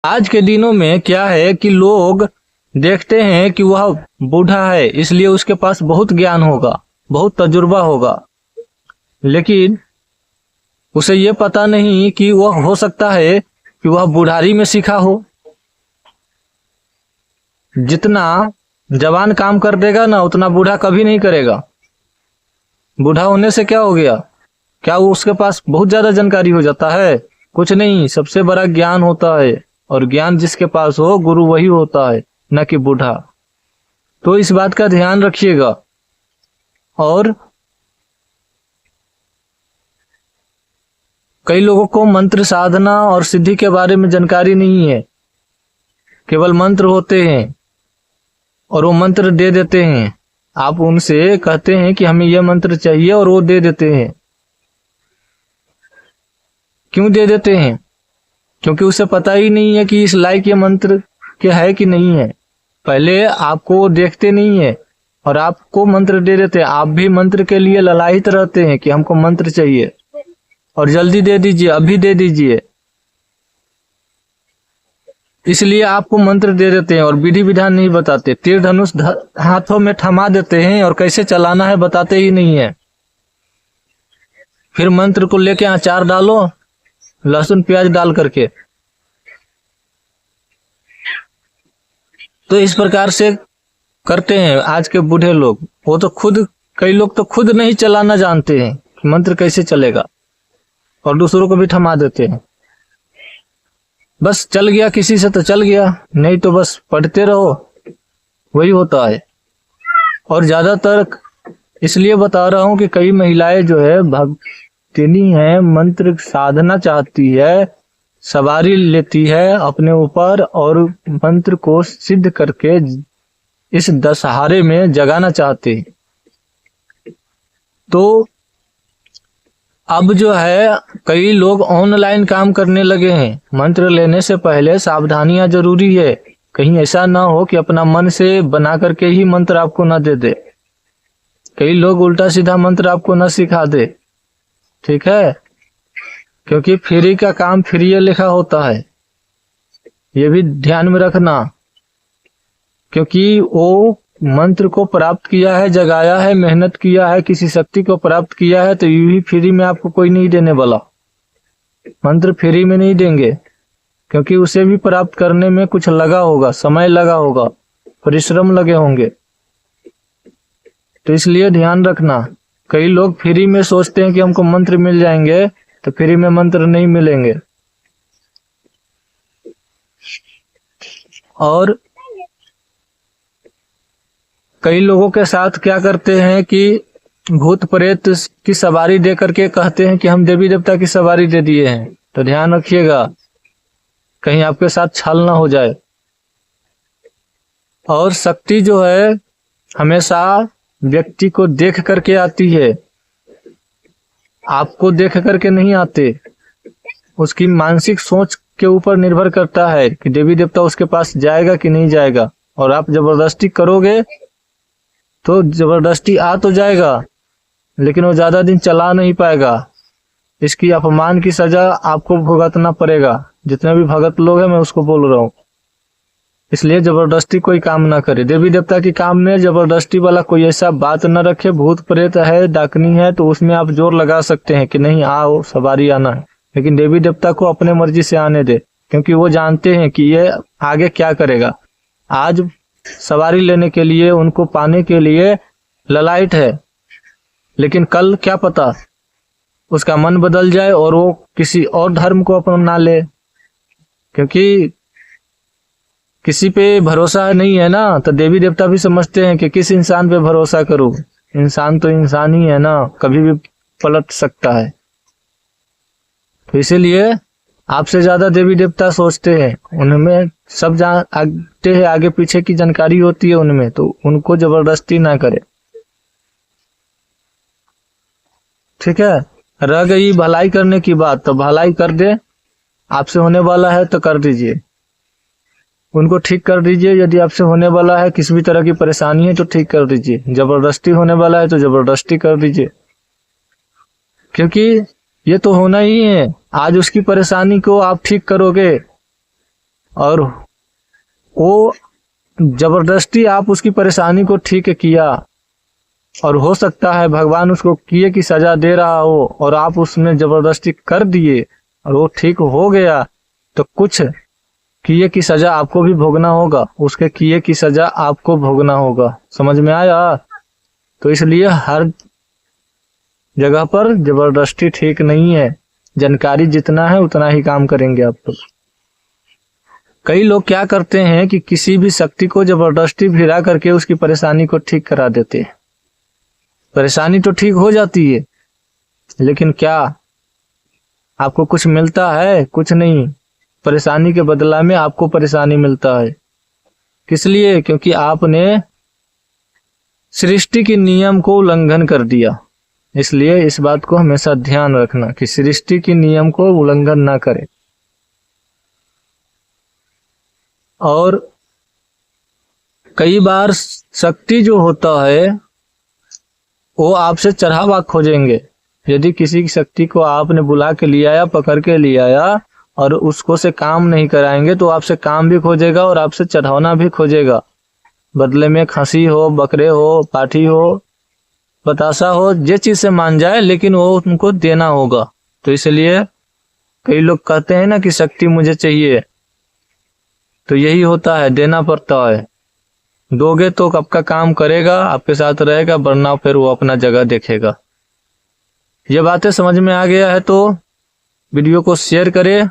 आज के दिनों में क्या है कि लोग देखते हैं कि वह बूढ़ा है, इसलिए उसके पास बहुत ज्ञान होगा, बहुत तजुर्बा होगा, लेकिन उसे ये पता नहीं कि वह हो सकता है कि वह बुढ़ारी में सीखा हो। जितना जवान काम कर देगा ना, उतना बूढ़ा कभी नहीं करेगा। बूढ़ा होने से क्या हो गया? क्या वो उसके पास बहुत ज्यादा जानकारी हो जाता है? कुछ नहीं, सबसे बड़ा ज्ञान होता है, और ज्ञान जिसके पास हो गुरु वही होता है, न कि बूढ़ा। तो इस बात का ध्यान रखिएगा। और कई लोगों को मंत्र साधना और सिद्धि के बारे में जानकारी नहीं है। केवल मंत्र होते हैं और वो मंत्र दे देते हैं। आप उनसे कहते हैं कि हमें यह मंत्र चाहिए और वो दे देते हैं। क्यों दे देते हैं? क्योंकि उसे पता ही नहीं है कि इस लायक ये मंत्र क्या है कि नहीं है। पहले आपको देखते नहीं है और आपको मंत्र दे देते हैं। आप भी मंत्र के लिए ललायित रहते हैं कि हमको मंत्र चाहिए और जल्दी दे दीजिए, अभी दे दीजिए। इसलिए आपको मंत्र दे देते हैं और विधि विधान नहीं बताते। तीर धनुष हाथों में थमा देते हैं और कैसे चलाना है बताते ही नहीं है। फिर मंत्र को लेके अचार डालो, लहसुन प्याज डाल करके। तो इस प्रकार से करते हैं आज के बूढ़े लोग। वो तो खुद, कई लोग तो खुद नहीं चलाना जानते हैं कि मंत्र कैसे चलेगा, और दूसरों को भी थमा देते हैं। बस चल गया किसी से तो चल गया, नहीं तो बस पढ़ते रहो, वही होता है। और ज्यादातर इसलिए बता रहा हूं कि कई महिलाएं जो है भक्तिनी है, मंत्र साधना चाहती है, सवारी लेती है अपने ऊपर और मंत्र को सिद्ध करके इस दशहरे में जगाना चाहते हैं। तो अब जो है कई लोग ऑनलाइन काम करने लगे हैं। मंत्र लेने से पहले सावधानियां जरूरी है। कहीं ऐसा ना हो कि अपना मन से बना करके ही मंत्र आपको ना दे दे। कई लोग उल्टा सीधा मंत्र आपको ना सिखा दे, ठीक है? क्योंकि फ्री का काम फ्री लिखा होता है, ये भी ध्यान में रखना। क्योंकि वो मंत्र को प्राप्त किया है, जगाया है, मेहनत किया है, किसी शक्ति को प्राप्त किया है, तो यूं ही फ्री में आपको कोई नहीं देने वाला। मंत्र फ्री में नहीं देंगे, क्योंकि उसे भी प्राप्त करने में कुछ लगा होगा, समय लगा होगा, परिश्रम लगे होंगे। तो इसलिए ध्यान रखना। कई लोग फ्री में सोचते हैं कि हमको मंत्र मिल जाएंगे, तो फ्री में मंत्र नहीं मिलेंगे। और कई लोगों के साथ क्या करते हैं कि भूत प्रेत की सवारी दे करके कहते हैं कि हम देवी देवता की सवारी दे दिए हैं। तो ध्यान रखिएगा, कहीं आपके साथ छल ना हो जाए। और शक्ति जो है हमेशा व्यक्ति को देख करके आती है, आपको देख करके नहीं आते। उसकी मानसिक सोच के ऊपर निर्भर करता है कि देवी देवता उसके पास जाएगा कि नहीं जाएगा। और आप जबरदस्ती करोगे तो जबरदस्ती आ तो जाएगा, लेकिन वो ज्यादा दिन चला नहीं पाएगा। इसकी अपमान की सजा आपको भुगतना पड़ेगा। जितने भी भगत लोग हैं, मैं उसको बोल रहा हूँ। इसलिए जबरदस्ती कोई काम ना करे। देवी देवता की काम में जबरदस्ती वाला कोई ऐसा बात न रखे। भूत प्रेत है, डाकनी है, तो उसमें आप जोर लगा सकते हैं कि नहीं आओ, सवारी आना है। लेकिन देवी देवता को अपने मर्जी से आने दे, क्योंकि वो जानते हैं कि ये आगे क्या करेगा। आज सवारी लेने के लिए, उनको पाने के लिए ललायत है, लेकिन कल क्या पता उसका मन बदल जाए और वो किसी और धर्म को अपना ले। क्योंकि किसी पे भरोसा नहीं है ना, तो देवी देवता भी समझते हैं कि किस इंसान पे भरोसा करूं। इंसान तो इंसान ही है ना, कभी भी पलट सकता है। तो इसीलिए आपसे ज्यादा देवी देवता सोचते हैं, उनमें सब जानते हैं, आगे पीछे की जानकारी होती है उनमें, तो उनको जबरदस्ती ना करे, ठीक है? रह गई भलाई करने की बात, तो भलाई कर दे। आपसे होने वाला है तो कर दीजिए, उनको ठीक कर दीजिए। यदि आपसे होने वाला है, किसी भी तरह की परेशानी है तो ठीक कर दीजिए। जबरदस्ती होने वाला है तो जबरदस्ती कर दीजिए, क्योंकि ये तो होना ही है। आज उसकी परेशानी को आप ठीक करोगे और वो जबरदस्ती आप उसकी परेशानी को ठीक किया, और हो सकता है भगवान उसको किए की सजा दे रहा हो और आप उसने जबरदस्ती कर दिए और वो ठीक हो गया, तो कुछ किए की सजा आपको भी भोगना होगा, उसके किए की सजा आपको भोगना होगा। समझ में आया? तो इसलिए हर जगह पर जबरदस्ती ठीक नहीं है। जानकारी जितना है उतना ही काम करेंगे आप लोग। कई लोग क्या करते हैं कि किसी भी शक्ति को जबरदस्ती भिड़ा करके उसकी परेशानी को ठीक करा देते हैं। परेशानी तो ठीक हो जाती है, लेकिन क्या आपको कुछ मिलता है? कुछ नहीं। परेशानी के बदला में आपको परेशानी मिलता है। किस लिए? क्योंकि आपने सृष्टि के नियम को उल्लंघन कर दिया। इसलिए इस बात को हमेशा ध्यान रखना कि सृष्टि के नियम को उल्लंघन ना करें। और कई बार शक्ति जो होता है वो आपसे चढ़ावा खोजेंगे। यदि किसी की शक्ति को आपने बुला के ले आया, पकड़ के ले आया और उसको से काम नहीं कराएंगे तो आपसे काम भी खोजेगा और आपसे चढ़ाना भी खोजेगा। बदले में खसी हो, बकरे हो, पाठी हो, बतासा हो, जिस चीज से मान जाए, लेकिन वो उनको देना होगा। तो इसलिए कई लोग कहते हैं ना कि शक्ति मुझे चाहिए, तो यही होता है, देना पड़ता है। दोगे तो आपका काम करेगा, आपके साथ रहेगा, वरना फिर वो अपना जगह देखेगा। ये बातें समझ में आ गया है तो वीडियो को शेयर करें।